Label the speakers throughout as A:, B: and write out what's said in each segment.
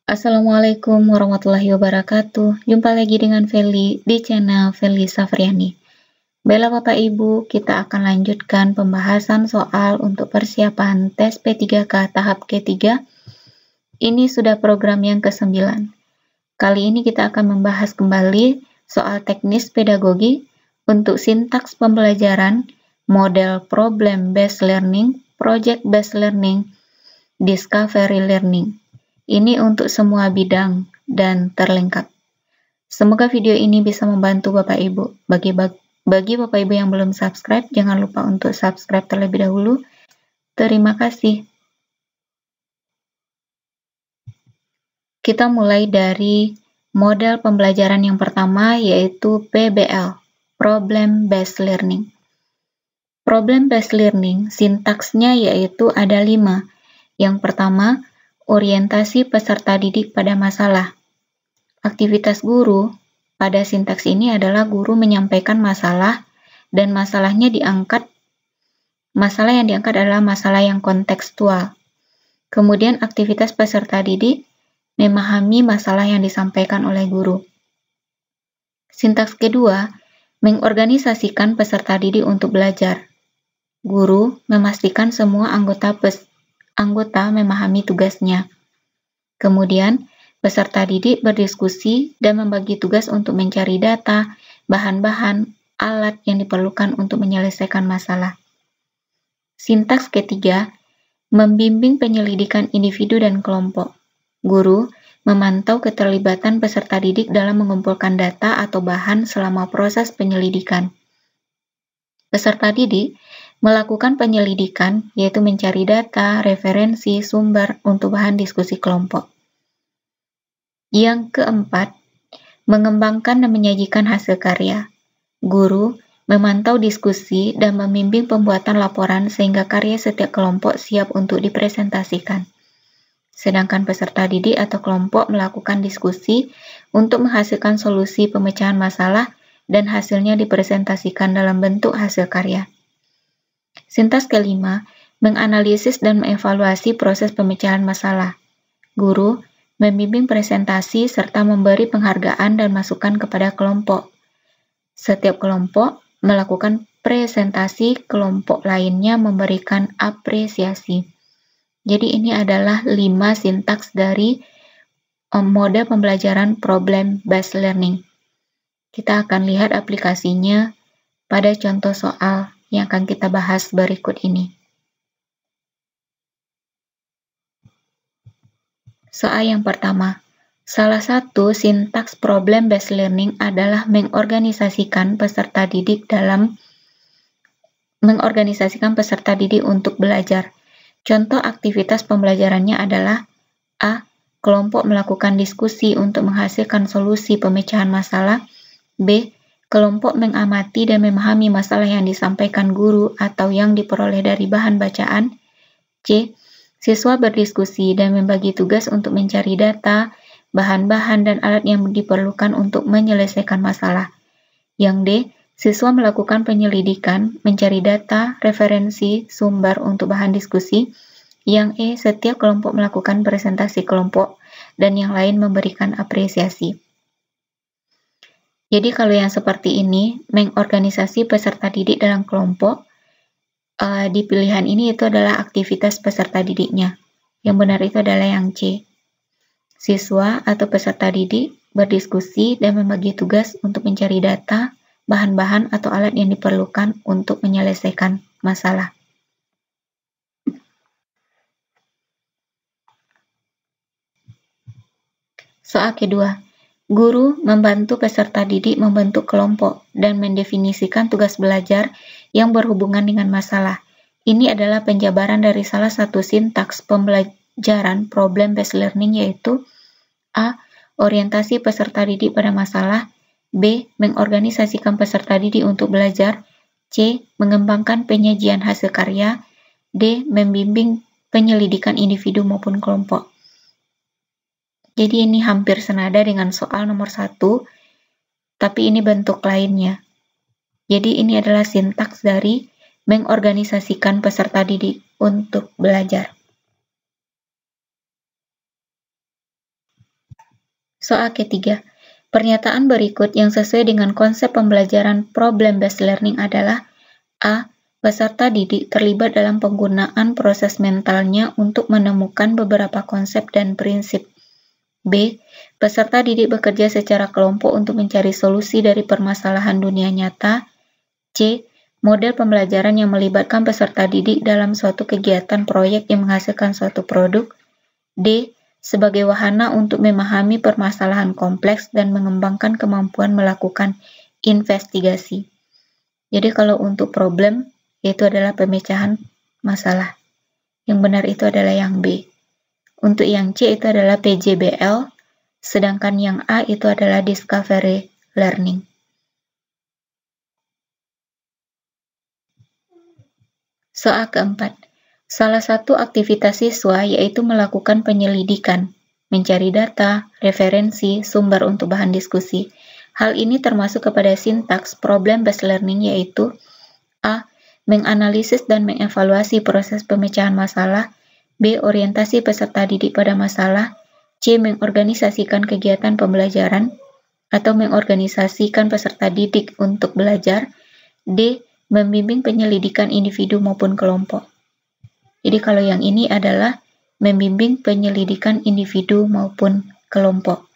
A: Assalamualaikum warahmatullahi wabarakatuh. Jumpa lagi dengan Feli di channel Feli Safriani. Baiklah Bapak Ibu, kita akan lanjutkan pembahasan soal untuk persiapan tes P3K tahap K3. Ini sudah program yang ke-9. Kali ini kita akan membahas kembali soal teknis pedagogi untuk sintaks pembelajaran, model problem based learning, project based learning, discovery learning. Ini untuk semua bidang dan terlengkap. Semoga video ini bisa membantu Bapak Ibu. Bagi Bapak Ibu yang belum subscribe, jangan lupa untuk subscribe terlebih dahulu. Terima kasih. Kita mulai dari model pembelajaran yang pertama, yaitu PBL, Problem Based Learning. Problem Based Learning, sintaksnya yaitu ada 5. Yang pertama, orientasi peserta didik pada masalah. Aktivitas guru pada sintaks ini adalah guru menyampaikan masalah dan masalah yang diangkat adalah masalah yang kontekstual. Kemudian aktivitas peserta didik memahami masalah yang disampaikan oleh guru. Sintaks kedua, mengorganisasikan peserta didik untuk belajar. Guru memastikan semua anggota memahami tugasnya. Kemudian, peserta didik berdiskusi dan membagi tugas untuk mencari data, bahan-bahan, alat yang diperlukan untuk menyelesaikan masalah. Sintaks ketiga, membimbing penyelidikan individu dan kelompok. Guru memantau keterlibatan peserta didik dalam mengumpulkan data atau bahan selama proses penyelidikan. Peserta didik melakukan penyelidikan, yaitu mencari data, referensi, sumber untuk bahan diskusi kelompok. Yang keempat, mengembangkan dan menyajikan hasil karya. Guru memantau diskusi dan membimbing pembuatan laporan sehingga karya setiap kelompok siap untuk dipresentasikan. Sedangkan peserta didik atau kelompok melakukan diskusi untuk menghasilkan solusi pemecahan masalah dan hasilnya dipresentasikan dalam bentuk hasil karya. Sintaks kelima, menganalisis dan mengevaluasi proses pemecahan masalah. Guru membimbing presentasi serta memberi penghargaan dan masukan kepada kelompok. Setiap kelompok melakukan presentasi, kelompok lainnya memberikan apresiasi. Jadi ini adalah 5 sintaks dari model pembelajaran problem based learning. Kita akan lihat aplikasinya pada contoh soal yang akan kita bahas berikut ini. Soal yang pertama, salah satu sintaks problem based learning adalah mengorganisasikan peserta didik untuk belajar. Contoh aktivitas pembelajarannya adalah A. Kelompok melakukan diskusi untuk menghasilkan solusi pemecahan masalah. B. Kelompok mengamati dan memahami masalah yang disampaikan guru atau yang diperoleh dari bahan bacaan. C. Siswa berdiskusi dan membagi tugas untuk mencari data, bahan-bahan, dan alat yang diperlukan untuk menyelesaikan masalah. Yang D. Siswa melakukan penyelidikan, mencari data, referensi, sumber untuk bahan diskusi. Yang E. Setiap kelompok melakukan presentasi kelompok, dan yang lain memberikan apresiasi. Jadi kalau yang seperti ini, mengorganisasi peserta didik dalam kelompok, di pilihan ini itu adalah aktivitas peserta didiknya. Yang benar itu adalah yang C. Siswa atau peserta didik berdiskusi dan membagi tugas untuk mencari data, bahan-bahan atau alat yang diperlukan untuk menyelesaikan masalah. Soal kedua, guru membantu peserta didik membentuk kelompok dan mendefinisikan tugas belajar yang berhubungan dengan masalah. Ini adalah penjabaran dari salah satu sintaks pembelajaran problem based learning, yaitu A. Orientasi peserta didik pada masalah. B. Mengorganisasikan peserta didik untuk belajar. C. Mengembangkan penyajian hasil karya. D. Membimbing penyelidikan individu maupun kelompok. Jadi ini hampir senada dengan soal nomor 1, tapi ini bentuk lainnya. Jadi ini adalah sintaks dari mengorganisasikan peserta didik untuk belajar. Soal ketiga, pernyataan berikut yang sesuai dengan konsep pembelajaran problem-based learning adalah A. Peserta didik terlibat dalam penggunaan proses mentalnya untuk menemukan beberapa konsep dan prinsip. B. Peserta didik bekerja secara kelompok untuk mencari solusi dari permasalahan dunia nyata. C. Model pembelajaran yang melibatkan peserta didik dalam suatu kegiatan proyek yang menghasilkan suatu produk. D. Sebagai wahana untuk memahami permasalahan kompleks dan mengembangkan kemampuan melakukan investigasi. Jadi kalau untuk problem, yaitu adalah pemecahan masalah. Yang benar itu adalah yang B. Untuk yang C itu adalah PJBL, sedangkan yang A itu adalah discovery learning. Soal keempat, salah satu aktivitas siswa yaitu melakukan penyelidikan, mencari data, referensi, sumber untuk bahan diskusi. Hal ini termasuk kepada sintaks problem-based learning yaitu A. Menganalisis dan mengevaluasi proses pemecahan masalah. B. Orientasi peserta didik pada masalah. C. Mengorganisasikan kegiatan pembelajaran atau mengorganisasikan peserta didik untuk belajar. D. Membimbing penyelidikan individu maupun kelompok. Jadi kalau yang ini adalah membimbing penyelidikan individu maupun kelompok.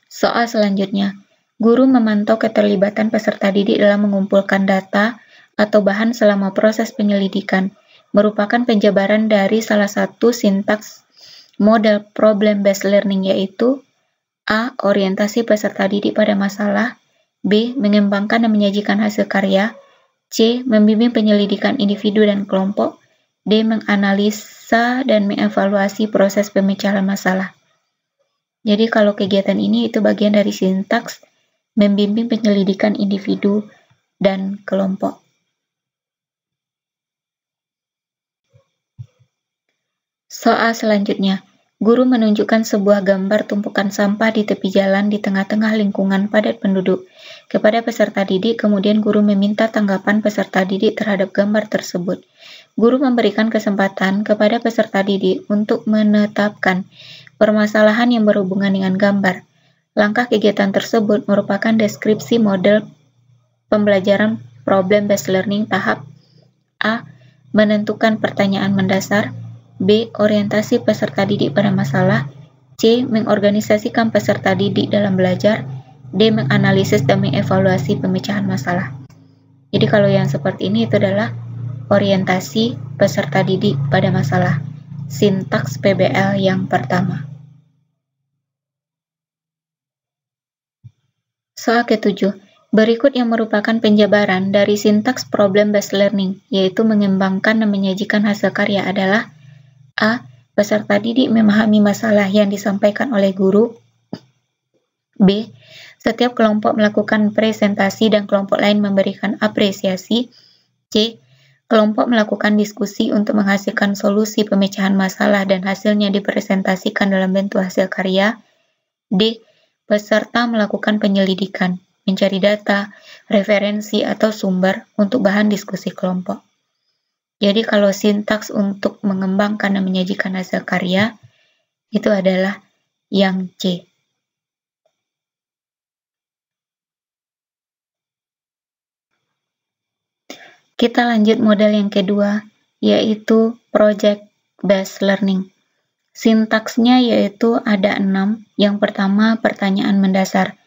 A: Soal selanjutnya, guru memantau keterlibatan peserta didik dalam mengumpulkan data atau bahan selama proses penyelidikan, merupakan penjabaran dari salah satu sintaks model problem-based learning yaitu A. Orientasi peserta didik pada masalah. B. Mengembangkan dan menyajikan hasil karya. C. Membimbing penyelidikan individu dan kelompok. D. Menganalisa dan mengevaluasi proses pemecahan masalah. Jadi kalau kegiatan ini itu bagian dari sintaks membimbing penyelidikan individu dan kelompok. Soal selanjutnya, guru menunjukkan sebuah gambar tumpukan sampah di tepi jalan di tengah-tengah lingkungan padat penduduk. Kepada peserta didik, kemudian guru meminta tanggapan peserta didik terhadap gambar tersebut. Guru memberikan kesempatan kepada peserta didik untuk menetapkan permasalahan yang berhubungan dengan gambar. Langkah kegiatan tersebut merupakan deskripsi model pembelajaran problem-based learning tahap A. Menentukan pertanyaan mendasar. B. Orientasi peserta didik pada masalah. C. Mengorganisasikan peserta didik dalam belajar. D. Menganalisis dan mengevaluasi pemecahan masalah. Jadi kalau yang seperti ini itu adalah orientasi peserta didik pada masalah. Sintaks PBL yang pertama. Soal ke-7. Berikut yang merupakan penjabaran dari sintaks problem-based learning, yaitu mengembangkan dan menyajikan hasil karya adalah A. Peserta didik memahami masalah yang disampaikan oleh guru. B. Setiap kelompok melakukan presentasi dan kelompok lain memberikan apresiasi. C. Kelompok melakukan diskusi untuk menghasilkan solusi pemecahan masalah dan hasilnya dipresentasikan dalam bentuk hasil karya. D. Peserta melakukan penyelidikan, mencari data, referensi, atau sumber untuk bahan diskusi kelompok. Jadi kalau sintaks untuk mengembangkan dan menyajikan hasil karya, itu adalah yang C. Kita lanjut model yang kedua, yaitu project-based learning. Sintaksnya yaitu ada 6. Yang pertama, pertanyaan mendasar.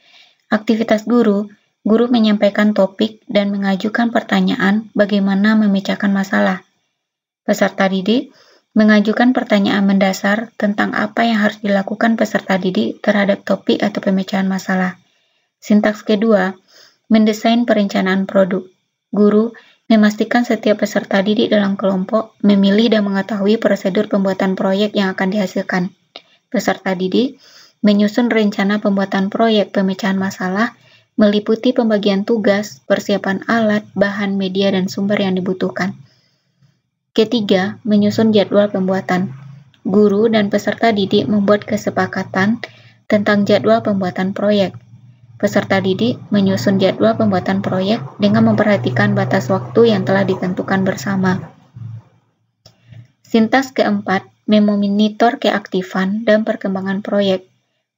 A: Aktivitas guru menyampaikan topik dan mengajukan pertanyaan bagaimana memecahkan masalah. Peserta didik mengajukan pertanyaan mendasar tentang apa yang harus dilakukan peserta didik terhadap topik atau pemecahan masalah. Sintaks kedua, mendesain perencanaan produk. Guru memastikan setiap peserta didik dalam kelompok memilih dan mengetahui prosedur pembuatan proyek yang akan dihasilkan. Peserta didik menyusun rencana pembuatan proyek pemecahan masalah, meliputi pembagian tugas, persiapan alat, bahan, media, dan sumber yang dibutuhkan. Ketiga, menyusun jadwal pembuatan. Guru dan peserta didik membuat kesepakatan tentang jadwal pembuatan proyek. Peserta didik menyusun jadwal pembuatan proyek dengan memperhatikan batas waktu yang telah ditentukan bersama. Sintaks keempat, memonitor keaktifan dan perkembangan proyek.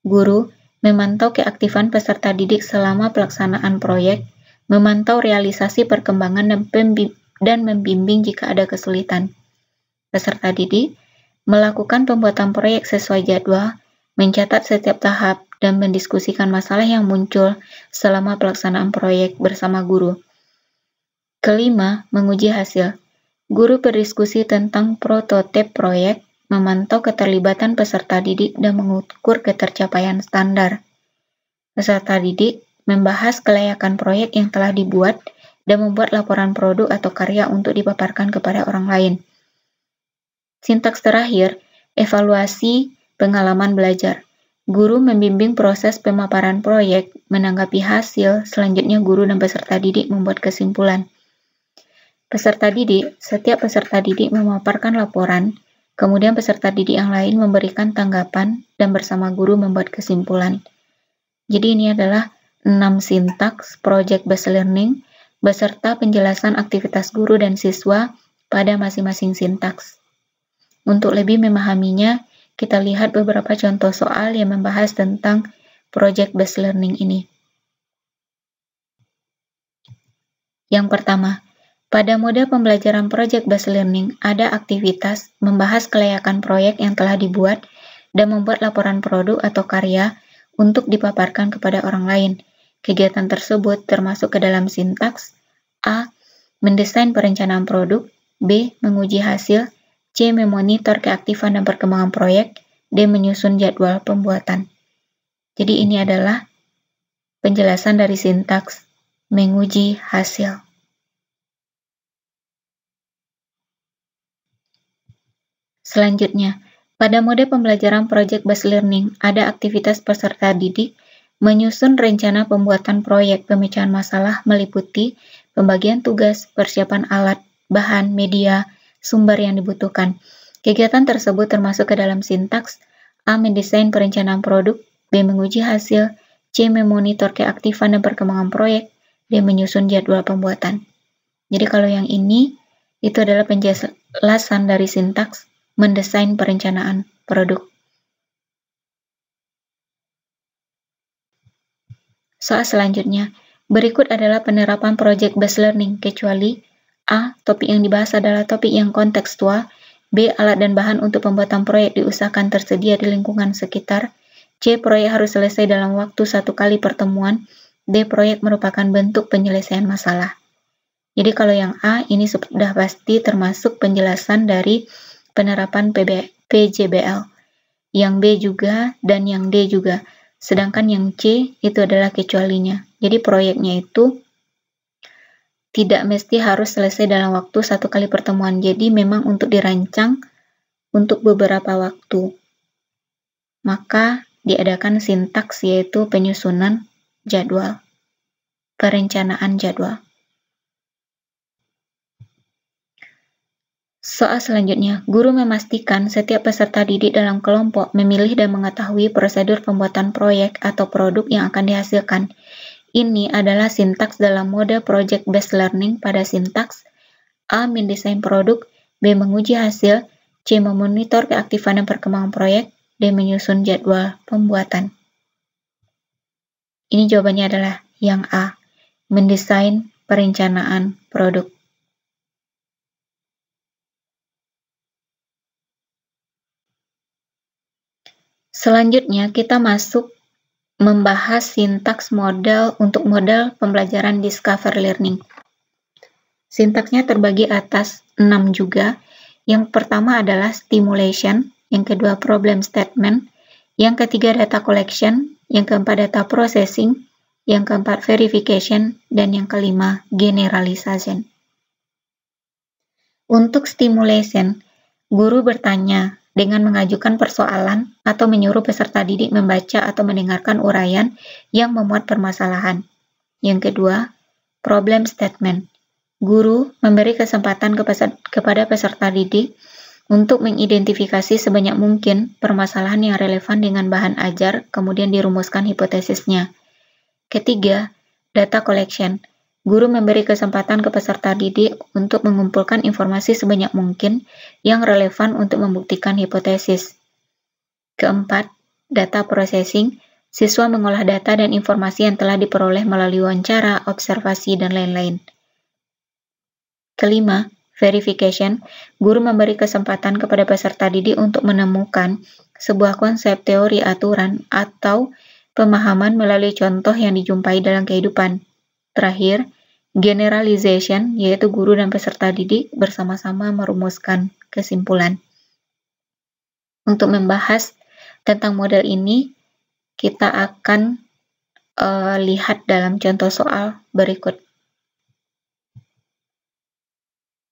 A: Guru memantau keaktifan peserta didik selama pelaksanaan proyek, memantau realisasi perkembangan dan membimbing jika ada kesulitan. Peserta didik melakukan pembuatan proyek sesuai jadwal, mencatat setiap tahap, dan mendiskusikan masalah yang muncul selama pelaksanaan proyek bersama guru. Kelima, menguji hasil. Guru berdiskusi tentang prototip proyek, memantau keterlibatan peserta didik, dan mengukur ketercapaian standar. Peserta didik membahas kelayakan proyek yang telah dibuat dan membuat laporan produk atau karya untuk dipaparkan kepada orang lain. Sintaks terakhir, evaluasi pengalaman belajar. Guru membimbing proses pemaparan proyek, menanggapi hasil, selanjutnya guru dan peserta didik membuat kesimpulan. Setiap peserta didik memaparkan laporan, kemudian peserta didik yang lain memberikan tanggapan dan bersama guru membuat kesimpulan. Jadi ini adalah 6 sintaks project-based learning beserta penjelasan aktivitas guru dan siswa pada masing-masing sintaks. Untuk lebih memahaminya, kita lihat beberapa contoh soal yang membahas tentang project-based learning ini. Yang pertama, pada mode pembelajaran project-based learning ada aktivitas membahas kelayakan proyek yang telah dibuat dan membuat laporan produk atau karya untuk dipaparkan kepada orang lain. Kegiatan tersebut termasuk ke dalam sintaks A. Mendesain perencanaan produk, B. Menguji hasil, C. Memonitor keaktifan dan perkembangan proyek, D. Menyusun jadwal pembuatan. Jadi ini adalah penjelasan dari sintaks menguji hasil. Selanjutnya, pada mode pembelajaran project-based learning ada aktivitas peserta didik menyusun rencana pembuatan proyek pemecahan masalah meliputi pembagian tugas, persiapan alat, bahan, media, sumber yang dibutuhkan. Kegiatan tersebut termasuk ke dalam sintaks A. Mendesain perencanaan produk, B. Menguji hasil, C. Memonitor keaktifan dan perkembangan proyek, D. Menyusun jadwal pembuatan. Jadi kalau yang ini, itu adalah penjelasan dari sintaks mendesain perencanaan produk. Soal selanjutnya, berikut adalah penerapan project-based learning kecuali A. Topik yang dibahas adalah topik yang kontekstual, B. Alat dan bahan untuk pembuatan proyek diusahakan tersedia di lingkungan sekitar, C. Proyek harus selesai dalam waktu 1 kali pertemuan, D. Proyek merupakan bentuk penyelesaian masalah. Jadi kalau yang A ini sudah pasti termasuk penjelasan dari penerapan PJBL, yang B juga dan yang D juga. Sedangkan yang C itu adalah kecualinya. Jadi proyeknya itu tidak mesti harus selesai dalam waktu 1 kali pertemuan. Jadi memang untuk dirancang untuk beberapa waktu. Maka diadakan sintaks yaitu penyusunan jadwal, perencanaan jadwal. Soal selanjutnya, guru memastikan setiap peserta didik dalam kelompok memilih dan mengetahui prosedur pembuatan proyek atau produk yang akan dihasilkan. Ini adalah sintaks dalam mode project-based learning pada sintaks A. Mendesain produk, B. Menguji hasil, C. Memonitor keaktifan dan perkembangan proyek, D. Menyusun jadwal pembuatan. Ini jawabannya adalah yang A. Mendesain perencanaan produk. Selanjutnya kita masuk membahas sintaks model untuk model pembelajaran Discover Learning. Sintaksnya terbagi atas 6 juga. Yang pertama adalah stimulation, yang kedua problem statement, yang ketiga data collection, yang keempat data processing, yang keempat verification, dan yang kelima generalization. Untuk stimulation, guru bertanya dengan mengajukan persoalan atau menyuruh peserta didik membaca atau mendengarkan uraian yang memuat permasalahan. Yang kedua, problem statement. Guru memberi kesempatan kepada peserta didik untuk mengidentifikasi sebanyak mungkin permasalahan yang relevan dengan bahan ajar, kemudian dirumuskan hipotesisnya. Ketiga, data collection. Guru memberi kesempatan ke peserta didik untuk mengumpulkan informasi sebanyak mungkin yang relevan untuk membuktikan hipotesis. Keempat, data processing. Siswa mengolah data dan informasi yang telah diperoleh melalui wawancara, observasi, dan lain-lain. Kelima, verification. Guru memberi kesempatan kepada peserta didik untuk menemukan sebuah konsep, teori, aturan, atau pemahaman melalui contoh yang dijumpai dalam kehidupan. Terakhir, generalization, yaitu guru dan peserta didik bersama-sama merumuskan kesimpulan. Untuk membahas tentang model ini, kita akan lihat dalam contoh soal berikut.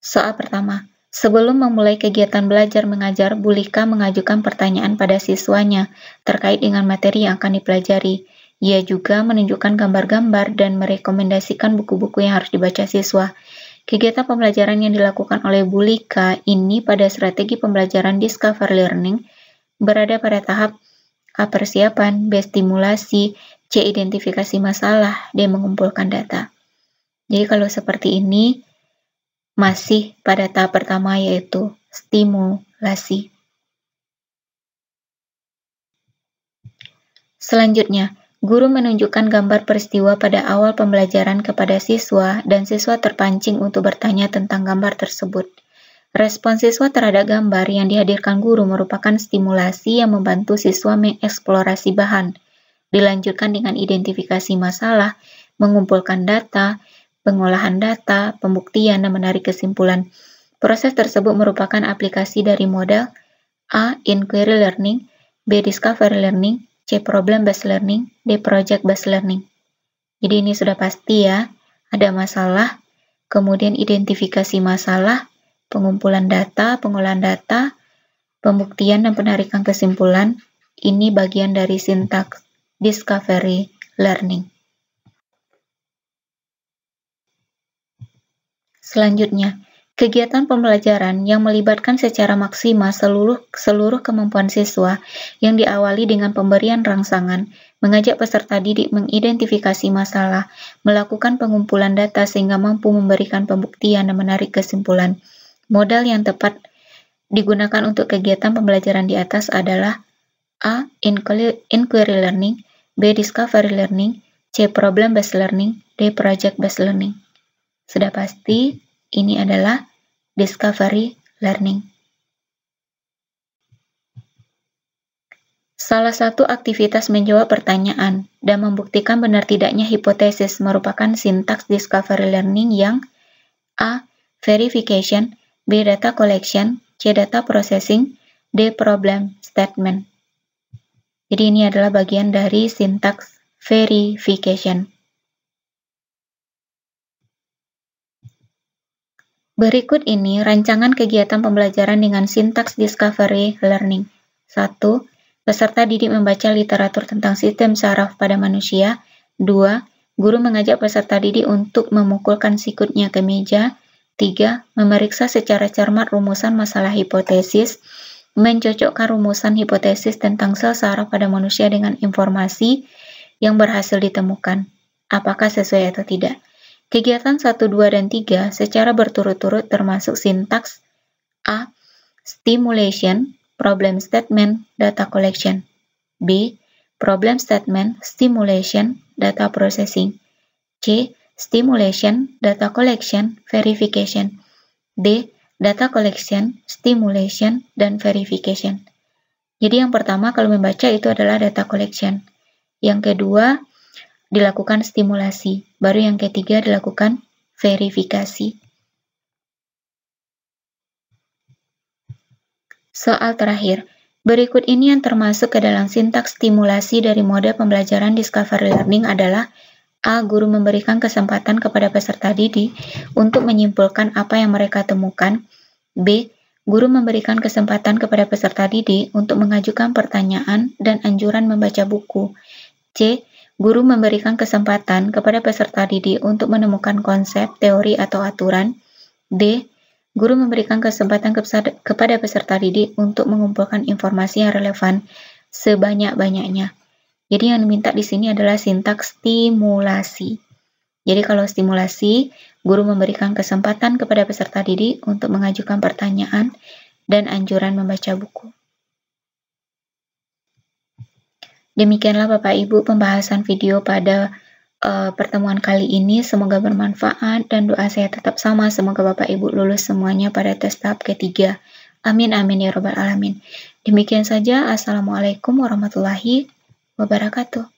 A: Soal pertama, sebelum memulai kegiatan belajar mengajar, Bu Lika mengajukan pertanyaan pada siswanya terkait dengan materi yang akan dipelajari. Ia juga menunjukkan gambar-gambar dan merekomendasikan buku-buku yang harus dibaca siswa. Kegiatan pembelajaran yang dilakukan oleh Bu Lika ini pada strategi pembelajaran Discover Learning berada pada tahap A. Persiapan, B. Stimulasi, C. Identifikasi masalah, D. Mengumpulkan data. Jadi kalau seperti ini, masih pada tahap pertama yaitu stimulasi. Selanjutnya, guru menunjukkan gambar peristiwa pada awal pembelajaran kepada siswa dan siswa terpancing untuk bertanya tentang gambar tersebut. Respon siswa terhadap gambar yang dihadirkan guru merupakan stimulasi yang membantu siswa mengeksplorasi bahan. Dilanjutkan dengan identifikasi masalah, mengumpulkan data, pengolahan data, pembuktian, dan menarik kesimpulan. Proses tersebut merupakan aplikasi dari model A. Inquiry Learning, B. Discovery Learning, C. Problem-Based Learning, D. Project-Based Learning. Jadi ini sudah pasti ya, ada masalah, kemudian identifikasi masalah, pengumpulan data, pengolahan data, pembuktian, dan penarikan kesimpulan. Ini bagian dari sintaks Discovery Learning. Selanjutnya, kegiatan pembelajaran yang melibatkan secara maksimal seluruh kemampuan siswa yang diawali dengan pemberian rangsangan, mengajak peserta didik mengidentifikasi masalah, melakukan pengumpulan data sehingga mampu memberikan pembuktian dan menarik kesimpulan. Modal yang tepat digunakan untuk kegiatan pembelajaran di atas adalah A. Inquiry Learning, B. Discovery Learning, C. Problem-Based Learning, D. Project-Based Learning. Sudah pasti, ini adalah Discovery Learning. Salah satu aktivitas menjawab pertanyaan dan membuktikan benar tidaknya hipotesis merupakan sintaks Discovery Learning yang A. Verification, B. Data collection, C. Data processing, D. Problem statement. Jadi ini adalah bagian dari sintaks verification. Berikut ini rancangan kegiatan pembelajaran dengan sintaks Discovery Learning. 1. Peserta didik membaca literatur tentang sistem saraf pada manusia. 2. Guru mengajak peserta didik untuk memukulkan sikutnya ke meja. 3. Memeriksa secara cermat rumusan masalah hipotesis, mencocokkan rumusan hipotesis tentang sel saraf pada manusia dengan informasi yang berhasil ditemukan, apakah sesuai atau tidak. Kegiatan 1, 2, dan 3 secara berturut-turut termasuk sintaks A. Stimulation, Problem Statement, Data Collection. B. Problem Statement, Stimulation, Data Processing. C. Stimulation, Data Collection, Verification. D. Data Collection, Stimulation, dan Verification. Jadi yang pertama kalau membaca itu adalah data collection. Yang kedua dilakukan stimulasi. Baru yang ketiga dilakukan verifikasi. Soal terakhir. Berikut ini yang termasuk ke dalam sintaks stimulasi dari model pembelajaran Discovery Learning adalah A. Guru memberikan kesempatan kepada peserta didik untuk menyimpulkan apa yang mereka temukan. B. Guru memberikan kesempatan kepada peserta didik untuk mengajukan pertanyaan dan anjuran membaca buku. C. Guru memberikan kesempatan kepada peserta didik untuk menemukan konsep, teori, atau aturan. D. Guru memberikan kesempatan kepada peserta didik untuk mengumpulkan informasi yang relevan sebanyak-banyaknya. Jadi yang diminta di sini adalah sintaks stimulasi. Jadi kalau stimulasi, guru memberikan kesempatan kepada peserta didik untuk mengajukan pertanyaan dan anjuran membaca buku. Demikianlah Bapak Ibu pembahasan video pada pertemuan kali ini. Semoga bermanfaat dan doa saya tetap sama. Semoga Bapak Ibu lulus semuanya pada tes tahap ketiga. Amin amin ya robbal alamin. Demikian saja. Assalamualaikum warahmatullahi wabarakatuh.